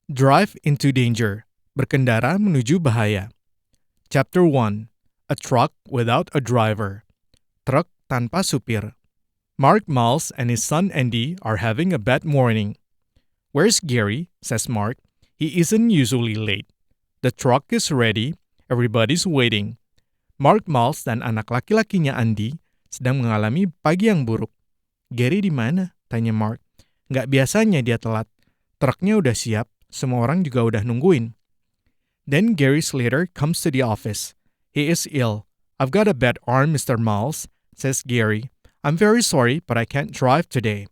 Drive into danger. Berkendara menuju bahaya. Chapter 1. A truck without a driver. Truk tanpa supir. Mark Miles and his son Andy are having a bad morning. Where's Gary? Says Mark. He isn't usually late. The truck is ready. Everybody's waiting. Mark Miles dan anak laki-lakinya Andy sedang mengalami pagi yang buruk. Gary di mana? Tanya Mark. Nggak biasanya dia telat. Truknya udah siap. Semua orang juga udah nungguin. Then Gary Slater comes to the office. He is ill. I've got a bad arm, Mr. Miles, says Gary. I'm very sorry, but I can't drive today.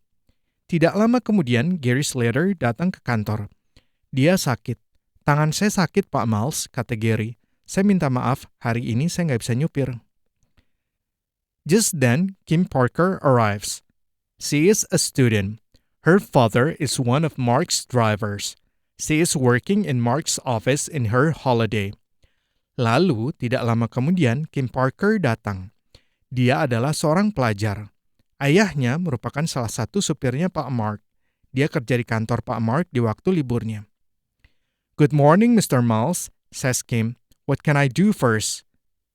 Tidak lama kemudian, Gary Slater datang ke kantor. Dia sakit. Tangan saya sakit, Pak Miles, kata Gary. Saya minta maaf, hari ini saya nggak bisa nyupir. Just then, Kim Parker arrives. She is a student. Her father is one of Mark's drivers. She is working in Mark's office in her holiday. Lalu, tidak lama kemudian, Kim Parker datang. Dia adalah seorang pelajar. Ayahnya merupakan salah satu supirnya Pak Mark. Dia kerja di kantor Pak Mark di waktu liburnya. Good morning, Mr. Miles, says Kim. What can I do first?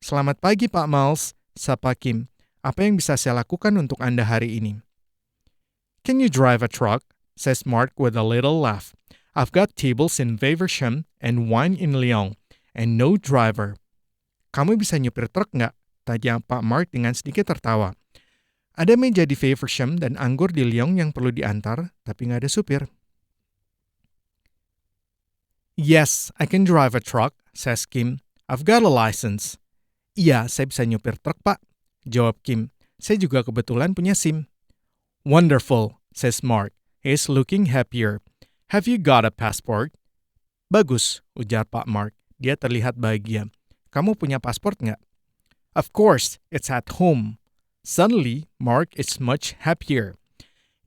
Selamat pagi, Pak Miles, sapa Kim. Apa yang bisa saya lakukan untuk Anda hari ini? Can you drive a truck? Says Mark with a little laugh. I've got tables in Faversham and wine in Lyon, and no driver. Kamu bisa nyupir truk nggak? Tanya Pak Mark dengan sedikit tertawa. Ada meja di Faversham dan anggur di Lyon yang perlu diantar, tapi nggak ada supir. Yes, I can drive a truck, says Kim. I've got a license. Iya, saya bisa nyupir truk, Pak, jawab Kim. Saya juga kebetulan punya SIM. Wonderful, says Mark. He's looking happier. Have you got a passport? Bagus, ujar Pak Mark. Dia terlihat bahagia. Kamu punya paspor nggak? Of course, it's at home. Suddenly, Mark is much happier.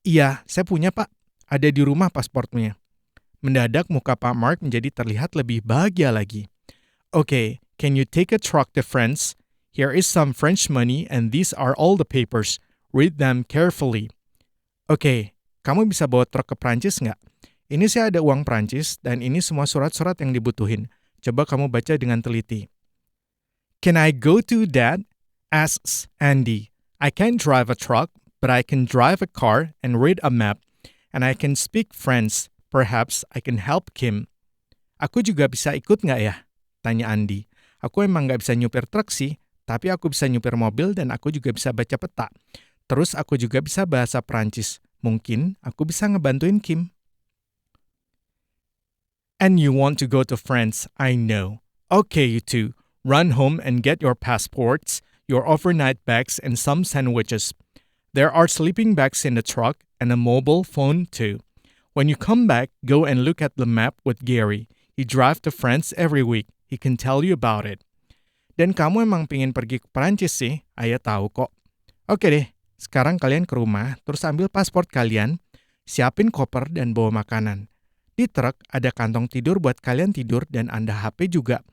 Iya, saya punya, Pak. Ada di rumah pasportnya. Mendadak muka Pak Mark menjadi terlihat lebih bahagia lagi. Okay, can you take a truck to France? Here is some French money and these are all the papers. Read them carefully. Okay, kamu bisa bawa truk ke Prancis nggak? Ini saya ada uang Prancis dan ini semua surat-surat yang dibutuhin. Coba kamu baca dengan teliti. Can I go to Dad? Asks Andy. I can't drive a truck, but I can drive a car and read a map. And I can speak French. Perhaps I can help Kim. Aku juga bisa ikut nggak ya? Tanya Andy. Aku emang nggak bisa nyupir truk sih, tapi aku bisa nyupir mobil dan aku juga bisa baca peta. Terus aku juga bisa bahasa Prancis. Mungkin aku bisa ngebantuin Kim. And you want to go to France, I know. Okay, you two, run home and get your passports, your overnight bags, and some sandwiches. There are sleeping bags in the truck and a mobile phone too. When you come back, go and look at the map with Gary. He drives to France every week. He can tell you about it. Dan kamu emang pengen pergi ke Perancis sih? Ayah tahu kok. Oke deh, sekarang kalian ke rumah, terus ambil paspor kalian, siapin koper dan bawa makanan. Di truk ada kantong tidur buat kalian tidur dan ada HP juga.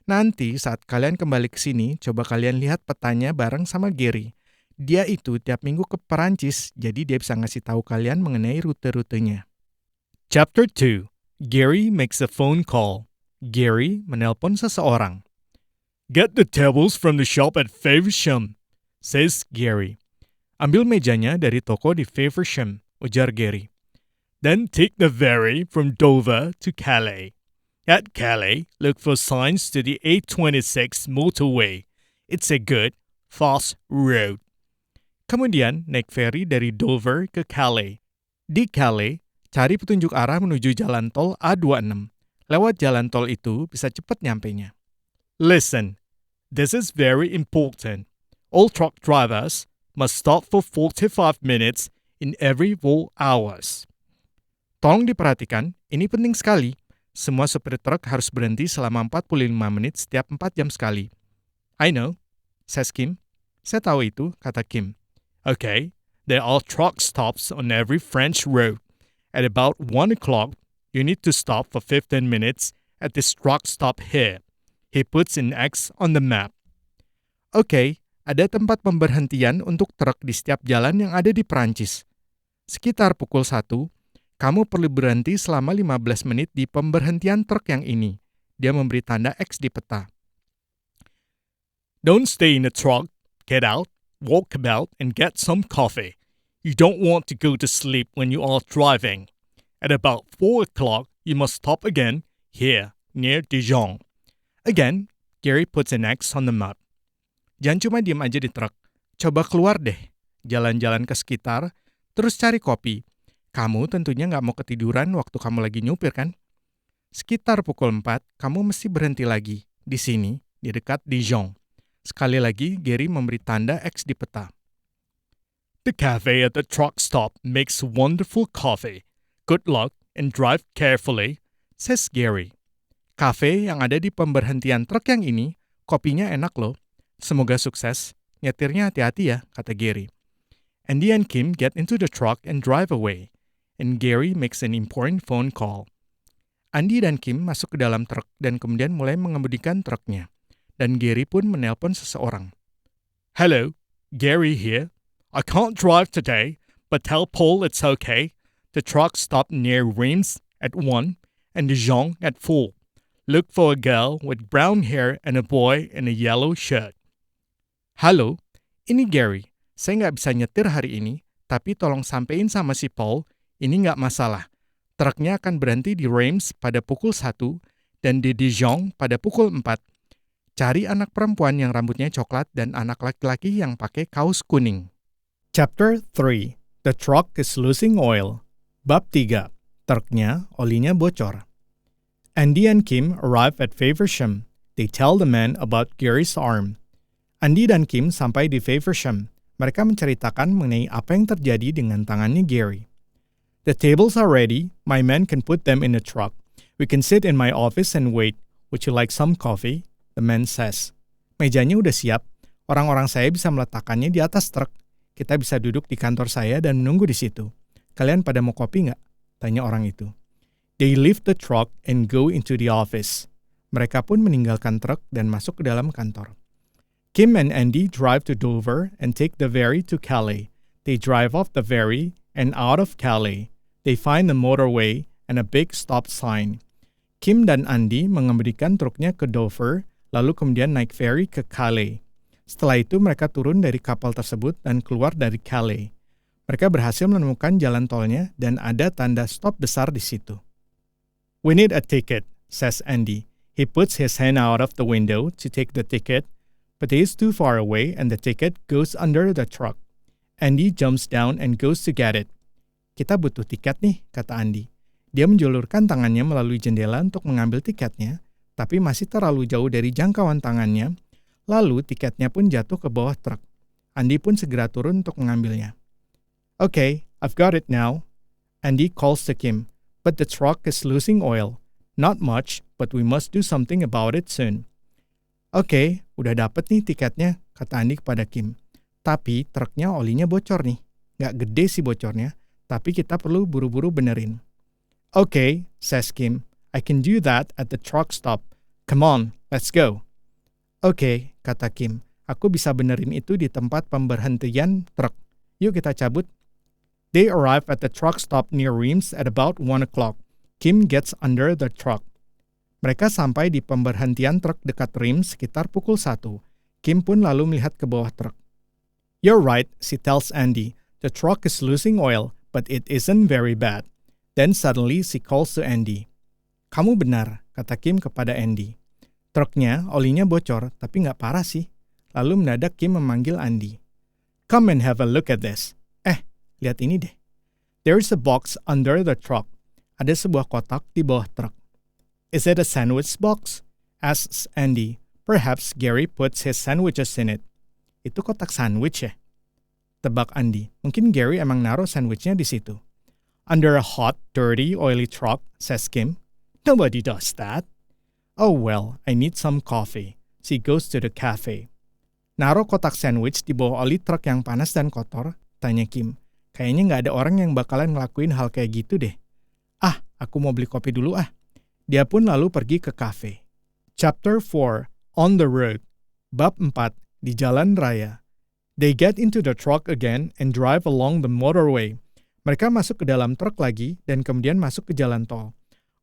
Nanti saat kalian kembali ke sini, coba kalian lihat petanya bareng sama Gary. Dia itu tiap minggu ke Perancis, jadi dia bisa ngasih tahu kalian mengenai rute-rutenya. Chapter 2. Gary makes a phone call. Gary menelpon seseorang. Get the tables from the shop at Faversham, says Gary. Ambil mejanya dari toko di Faversham, ujar Gary. Then take the ferry from Dover to Calais. At Calais, look for signs to the A26 motorway. It's a good, fast road. Kemudian naik ferry dari Dover ke Calais. Di Calais, cari petunjuk arah menuju jalan tol A26. Lewat jalan tol itu bisa cepat nyampenya. Listen, this is very important. All truck drivers must stop for 45 minutes in every 4 hours. Tolong diperhatikan, ini penting sekali. Semua supir truk harus berhenti selama 45 menit setiap 4 jam sekali. I know, says Kim. Saya tahu itu, kata Kim. Okay, there are truck stops on every French road. At about 1 o'clock, you need to stop for 15 minutes at this truck stop here. He puts an X on the map. Okay, ada tempat pemberhentian untuk truk di setiap jalan yang ada di Perancis. Sekitar pukul 1, Kamu perlu berhenti selama 15 menit di pemberhentian truk yang ini. Dia memberi tanda X di peta. Don't stay in the truck. Get out, walk about, and get some coffee. You don't want to go to sleep when you are driving. At about 4 o'clock, you must stop again, here, near Dijon. Again, Gary puts an X on the map. Jangan cuma diem aja di truk. Coba keluar deh. Jalan-jalan ke sekitar, terus cari kopi. Kamu tentunya nggak mau ketiduran waktu kamu lagi nyupir kan? Sekitar pukul 4, kamu mesti berhenti lagi. Di sini, di dekat Dijon. Sekali lagi, Gary memberi tanda X di peta. The cafe at the truck stop makes wonderful coffee. Good luck and drive carefully, says Gary. Cafe yang ada di pemberhentian truk yang ini, kopinya enak loh. Semoga sukses. Nyetirnya hati-hati ya, kata Gary. Andy and Kim get into the truck and drive away. And Gary makes an important phone call. Andy dan Kim masuk ke dalam truk dan kemudian mulai mengemudikan truknya. Dan Gary pun menelpon seseorang. Hello, Gary here. I can't drive today, but tell Paul it's okay. The truck stopped near Reims at 1 and Dijon at 4. Look for a girl with brown hair and a boy in a yellow shirt. Halo, ini Gary. Saya nggak bisa nyetir hari ini, tapi tolong sampein sama si Paul, ini nggak masalah. Truknya akan berhenti di Reims pada pukul 1 dan di Dijon pada pukul 4. Cari anak perempuan yang rambutnya coklat dan anak laki-laki yang pakai kaos kuning. Chapter 3. The truck is losing oil. Bab 3. Truknya, olinya bocor. Andy and Kim arrive at Faversham. They tell the man about Gary's arm. Andy dan Kim sampai di Faversham. Mereka menceritakan mengenai apa yang terjadi dengan tangannya Gary. The tables are ready. My men can put them in the truck. We can sit in my office and wait. Would you like some coffee? The man says. Mejanya udah siap. Orang-orang saya bisa meletakkannya di atas truk. Kita bisa duduk di kantor saya dan menunggu di situ. Kalian pada mau kopi nggak? Tanya orang itu. They leave the truck and go into the office. Mereka pun meninggalkan truk dan masuk ke dalam kantor. Kim and Andy drive to Dover and take the ferry to Calais. They drive off the ferry and out of Calais. They find the motorway and a big stop sign. Kim dan Andy mengemudikan truknya ke Dover, lalu kemudian naik ferry ke Calais. Setelah itu mereka turun dari kapal tersebut dan keluar dari Calais. Mereka berhasil menemukan jalan tolnya dan ada tanda stop besar di situ. We need a ticket, says Andy. He puts his hand out of the window to take the ticket, but he is too far away and the ticket goes under the truck. Andy jumps down and goes to get it. Kita butuh tiket nih, kata Andy. Dia menjulurkan tangannya melalui jendela untuk mengambil tiketnya, tapi masih terlalu jauh dari jangkauan tangannya, lalu tiketnya pun jatuh ke bawah truk. Andy pun segera turun untuk mengambilnya. Okay, I've got it now. Andy calls to Kim, but the truck is losing oil. Not much, but we must do something about it soon. Oke, udah dapet nih tiketnya, kata Andy kepada Kim. Tapi truknya olinya bocor nih. Nggak gede sih bocornya, tapi kita perlu buru-buru benerin. Okay, says Kim. I can do that at the truck stop. Come on, let's go. Oke, kata Kim. Aku bisa benerin itu di tempat pemberhentian truk. Yuk kita cabut. They arrive at the truck stop near Reims at about 1 o'clock. Kim gets under the truck. Mereka sampai di pemberhentian truk dekat Reims sekitar pukul 1. Kim pun lalu melihat ke bawah truk. You're right, she tells Andy. The truck is losing oil, but it isn't very bad. Then suddenly she calls to Andy. Kamu benar, kata Kim kepada Andy. Truknya, olinya bocor, tapi nggak parah sih. Lalu mendadak Kim memanggil Andy. Come and have a look at this. Lihat ini deh. There is a box under the truck. Ada sebuah kotak di bawah truk. Is it a sandwich box? Asks Andy. Perhaps Gary puts his sandwiches in it. Itu kotak sandwich ya? Tebak Andy. Mungkin Gary emang naruh sandwichnya di situ. Under a hot, dirty, oily truck, says Kim. Nobody does that. Oh well, I need some coffee. She goes to the cafe. Naruh kotak sandwich di bawah oli truk yang panas dan kotor? Tanya Kim. Kayaknya nggak ada orang yang bakalan ngelakuin hal kayak gitu deh. Aku mau beli kopi dulu ah. Dia pun lalu pergi ke kafe. Chapter 4. On the road. Bab 4. Di jalan raya. They get into the truck again and drive along the motorway. Mereka masuk ke dalam truk lagi dan kemudian masuk ke jalan tol.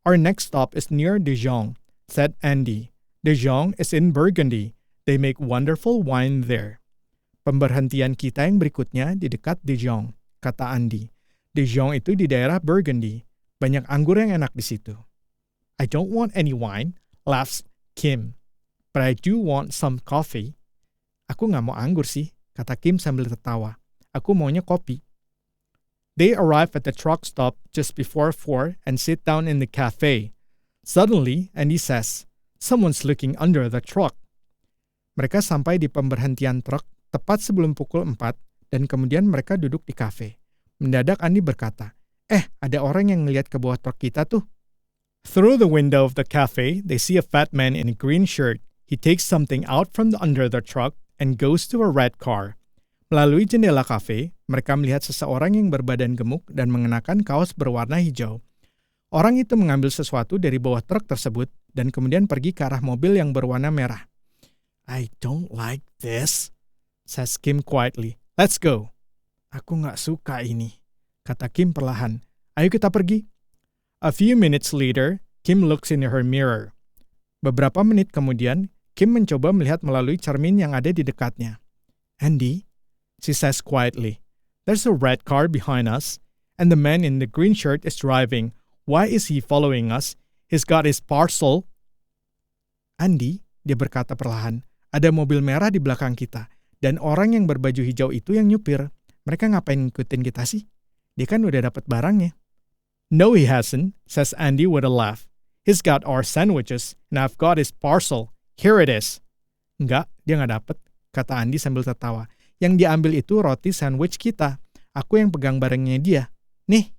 Our next stop is near Dijon, said Andy. Dijon is in Burgundy. They make wonderful wine there. Pemberhentian kita yang berikutnya di dekat Dijon, kata Andy. Dijon itu di daerah Burgundy. Banyak anggur yang enak di situ. I don't want any wine, laughs Kim. But I do want some coffee. Aku nggak mau anggur sih, kata Kim sambil tertawa. Aku maunya kopi. They arrive at the truck stop just before 4 and sit down in the cafe. Suddenly, Andy says, "Someone's looking under the truck." Mereka sampai di pemberhentian truk tepat sebelum pukul 4 dan kemudian mereka duduk di kafe. Mendadak Andy berkata, ada orang yang ngeliat ke bawah truk kita tuh. Through the window of the cafe, they see a fat man in a green shirt. He takes something out from under the truck and goes to a red car. Melalui jendela kafe, mereka melihat seseorang yang berbadan gemuk dan mengenakan kaos berwarna hijau. Orang itu mengambil sesuatu dari bawah truk tersebut dan kemudian pergi ke arah mobil yang berwarna merah. I don't like this, says Kim quietly. Let's go. Aku nggak suka ini, kata Kim perlahan. Ayo kita pergi. A few minutes later, Kim looks in her mirror. Beberapa menit kemudian, Kim mencoba melihat melalui cermin yang ada di dekatnya. Andy, she says quietly, there's a red car behind us, and the man in the green shirt is driving. Why is he following us? He's got his parcel. Andy, dia berkata perlahan, ada mobil merah di belakang kita, dan orang yang berbaju hijau itu yang nyupir. Mereka ngapain ngikutin kita sih? Dia kan udah dapat barangnya. No, he hasn't, says Andy with a laugh. He's got our sandwiches, and I've got his parcel. Here it is. Enggak, dia nggak dapet, kata Andy sambil tertawa. Yang diambil itu roti sandwich kita. Aku yang pegang barangnya dia. Nih.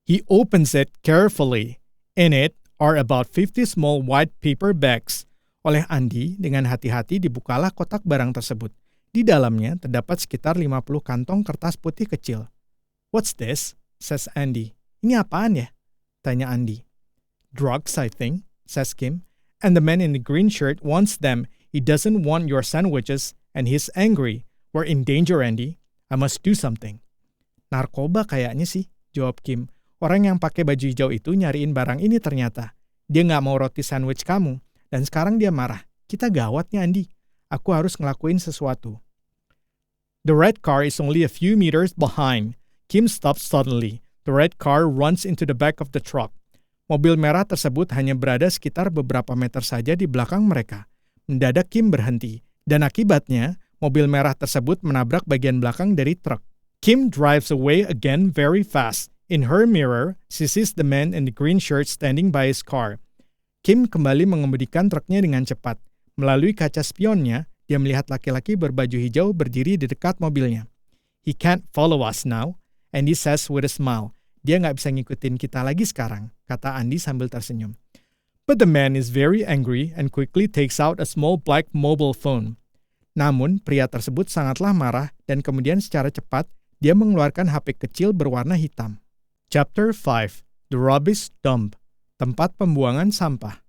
He opens it carefully. In it are about 50 small white paper bags. Oleh Andy, dengan hati-hati dibukalah kotak barang tersebut. Di dalamnya terdapat sekitar 50 kantong kertas putih kecil. What's this? Says Andy. Ini apaan ya? Tanya Andy. Drugs, I think, says Kim. And the man in the green shirt wants them. He doesn't want your sandwiches, and he's angry. We're in danger, Andy. I must do something. Narkoba kayaknya sih, jawab Kim. Orang yang pakai baju hijau itu nyariin barang ini ternyata. Dia nggak mau roti sandwich kamu. Dan sekarang dia marah. Kita gawat nih, Andy. Aku harus ngelakuin sesuatu. The red car is only a few meters behind. Kim stops suddenly. The red car runs into the back of the truck. Mobil merah tersebut hanya berada sekitar beberapa meter saja di belakang mereka. Mendadak Kim berhenti. Dan akibatnya, mobil merah tersebut menabrak bagian belakang dari truk. Kim drives away again very fast. In her mirror, she sees the man in the green shirt standing by his car. Kim kembali mengemudikan truknya dengan cepat. Melalui kaca spionnya, dia melihat laki-laki berbaju hijau berdiri di dekat mobilnya. He can't follow us now, Andy says with a smile. Dia nggak bisa ngikutin kita lagi sekarang, kata Andy sambil tersenyum. But the man is very angry and quickly takes out a small black mobile phone. Namun, pria tersebut sangatlah marah dan kemudian secara cepat dia mengeluarkan HP kecil berwarna hitam. Chapter 5. The Rubbish Dump. Tempat pembuangan sampah.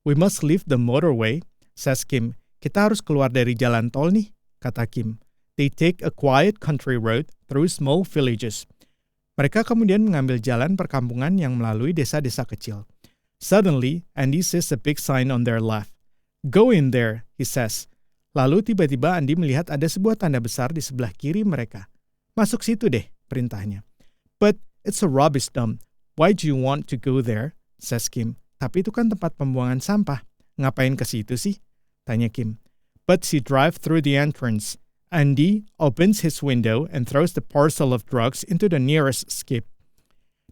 We must leave the motorway, says Kim. Kita harus keluar dari jalan tol nih, kata Kim. They take a quiet country road through small villages. Mereka kemudian mengambil jalan perkampungan yang melalui desa-desa kecil. Suddenly, Andy sees a big sign on their left. Go in there, he says. Lalu tiba-tiba Andy melihat ada sebuah tanda besar di sebelah kiri mereka. Masuk situ deh, perintahnya. But it's a rubbish dump. Why do you want to go there? Says Kim. Tapi itu kan tempat pembuangan sampah. Ngapain ke situ sih? Tanya Kim. But she drives through the entrance. Andy opens his window and throws the parcel of drugs into the nearest skip.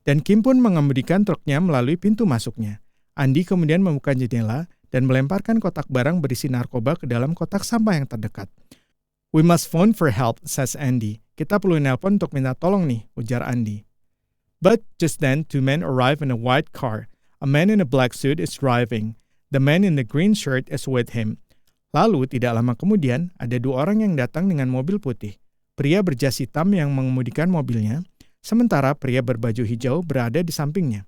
Dan Kim pun mengemudikan truknya melalui pintu masuknya. Andy kemudian membuka jendela dan melemparkan kotak barang berisi narkoba ke dalam kotak sampah yang terdekat. We must phone for help, says Andy. Kita perlu nelpon untuk minta tolong nih, ujar Andy. But just then, two men arrive in a white car. A man in a black suit is driving. The man in the green shirt is with him. Lalu, tidak lama kemudian, ada dua orang yang datang dengan mobil putih. Pria berjas hitam yang mengemudikan mobilnya, sementara pria berbaju hijau berada di sampingnya.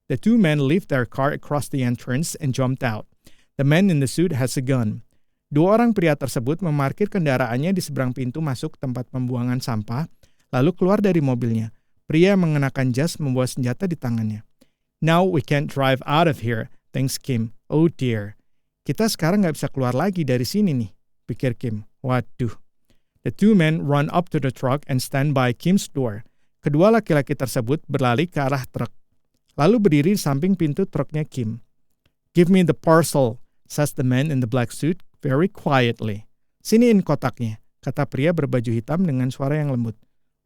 The two men left their car across the entrance and jumped out. The man in the suit has a gun. Dua orang pria tersebut memarkir kendaraannya di seberang pintu masuk tempat pembuangan sampah, lalu keluar dari mobilnya. Pria mengenakan jas membawa senjata di tangannya. Now we can't drive out of here, thanks Kim. Oh dear. Kita sekarang nggak bisa keluar lagi dari sini nih, pikir Kim. Waduh. The two men run up to the truck and stand by Kim's door. Kedua laki-laki tersebut berlari ke arah truk, lalu berdiri di samping pintu truknya Kim. Give me the parcel, says the man in the black suit very quietly. Siniin kotaknya, kata pria berbaju hitam dengan suara yang lembut.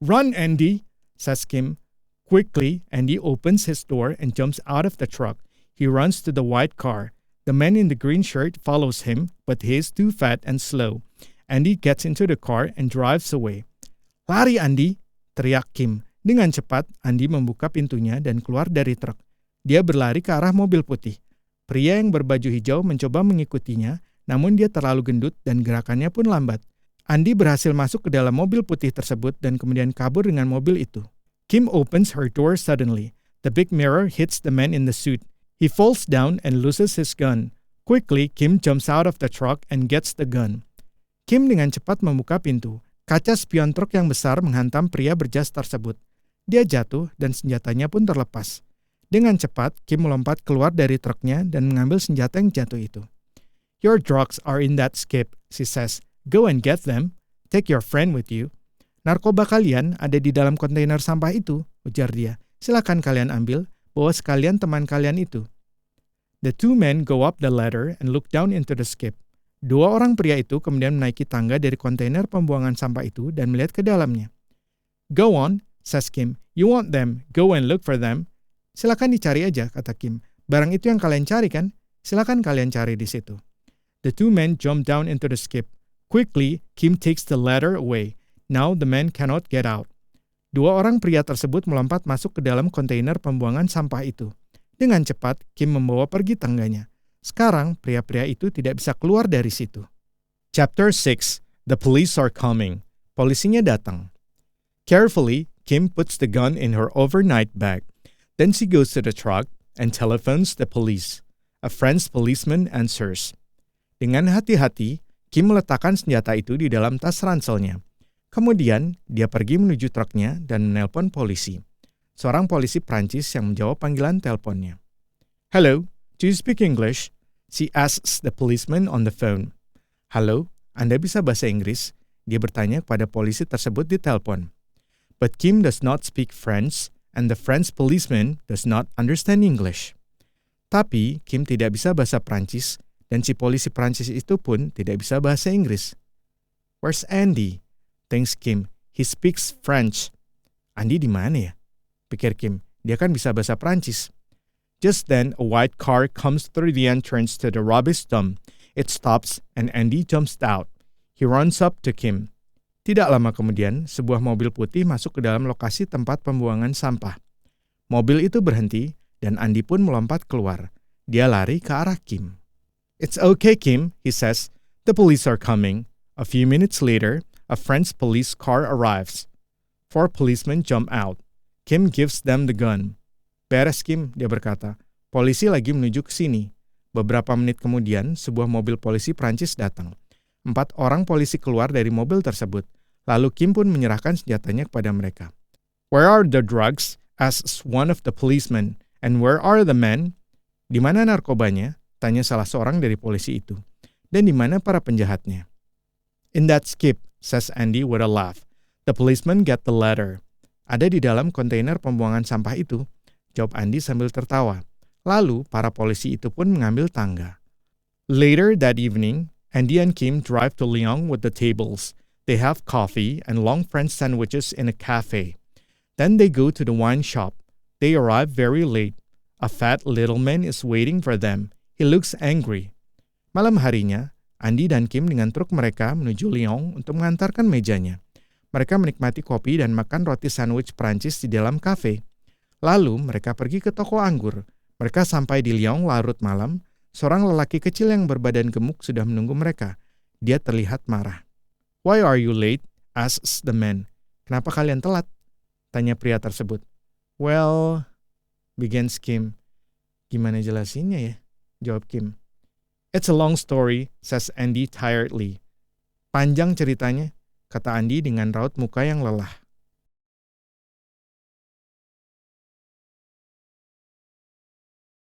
Run, Andy, says Kim. Quickly, Andy opens his door and jumps out of the truck. He runs to the white car. The man in the green shirt follows him, but he is too fat and slow. Andy gets into the car and drives away. Lari, Andy, teriak Kim. Dengan cepat, Andy membuka pintunya dan keluar dari truk. Dia berlari ke arah mobil putih. Pria yang berbaju hijau mencoba mengikutinya, namun dia terlalu gendut dan gerakannya pun lambat. Andy berhasil masuk ke dalam mobil putih tersebut dan kemudian kabur dengan mobil itu. Kim opens her door suddenly. The big mirror hits the man in the suit. He falls down and loses his gun. Quickly, Kim jumps out of the truck and gets the gun. Kim dengan cepat membuka pintu. Kaca spion truk yang besar menghantam pria berjas tersebut. Dia jatuh dan senjatanya pun terlepas. Dengan cepat, Kim melompat keluar dari truknya dan mengambil senjata yang jatuh itu. Your drugs are in that skip, she says. Go and get them. Take your friend with you. Narkoba kalian ada di dalam kontainer sampah itu, ujar dia. Silakan kalian ambil, bawa sekalian teman kalian itu. The two men go up the ladder and look down into the skip. Dua orang pria itu kemudian menaiki tangga dari kontainer pembuangan sampah itu dan melihat ke dalamnya. Go on, says Kim. You want them, go and look for them. Silakan dicari aja, kata Kim. Barang itu yang kalian cari kan? Silakan kalian cari di situ. The two men jump down into the skip. Quickly, Kim takes the ladder away. Now the men cannot get out. Dua orang pria tersebut melompat masuk ke dalam kontainer pembuangan sampah itu. Dengan cepat, Kim membawa pergi tangganya. Sekarang, pria-pria itu tidak bisa keluar dari situ. Chapter 6. The police are coming. Polisinya datang. Carefully, Kim puts the gun in her overnight bag. Then she goes to the truck and telephones the police. A French policeman answers. Dengan hati-hati, Kim meletakkan senjata itu di dalam tas ranselnya. Kemudian, dia pergi menuju truknya dan menelpon polisi. Seorang polisi Prancis yang menjawab panggilan teleponnya. Hello, do you speak English? She asks the policeman on the phone. Halo, Anda bisa bahasa Inggris? Dia bertanya kepada polisi tersebut di telepon. But Kim does not speak French, and the French policeman does not understand English. Tapi, Kim tidak bisa bahasa Prancis, dan si polisi Prancis itu pun tidak bisa bahasa Inggris. Where's Andy? Thanks Kim. He speaks French. Andy di mana ya? Pikir Kim. Dia kan bisa bahasa Prancis. Just then, a white car comes through the entrance to the rubbish dump. It stops, and Andy jumps out. He runs up to Kim. Tidak lama kemudian, sebuah mobil putih masuk ke dalam lokasi tempat pembuangan sampah. Mobil itu berhenti, dan Andy pun melompat keluar. Dia lari ke arah Kim. It's okay, Kim, he says. The police are coming. A few minutes later, a French police car arrives. 4 policemen jump out. Kim gives them the gun. Beres, Kim, dia berkata. Polisi lagi menuju ke sini. Beberapa menit kemudian, sebuah mobil polisi Prancis datang. 4 orang polisi keluar dari mobil tersebut. Lalu Kim pun menyerahkan senjatanya kepada mereka. Where are the drugs? Asks one of the policemen. And where are the men? Di mana narkobanya? Tanya salah seorang dari polisi itu. Dan di mana para penjahatnya? In that skip, says Andy with a laugh. The policeman get the ladder. Ada di dalam kontainer pembuangan sampah itu, jawab Andy sambil tertawa. Lalu, para polisi itu pun mengambil tangga. Later that evening, Andy and Kim drive to Lyon with the tables. They have coffee and long French sandwiches in a cafe. Then they go to the wine shop. They arrive very late. A fat little man is waiting for them. He looks angry. Malam harinya, Andy dan Kim dengan truk mereka menuju Lyon untuk mengantarkan mejanya. Mereka menikmati kopi dan makan roti sandwich Prancis di dalam kafe. Lalu mereka pergi ke toko anggur. Mereka sampai di Lyon larut malam. Seorang lelaki kecil yang berbadan gemuk sudah menunggu mereka. Dia terlihat marah. Why are you late? Asks the man. Kenapa kalian telat? Tanya pria tersebut. Well, begins Kim. Gimana jelasinnya ya? Jawab Kim. It's a long story, says Andy tiredly. Panjang ceritanya, kata Andy dengan raut muka yang lelah.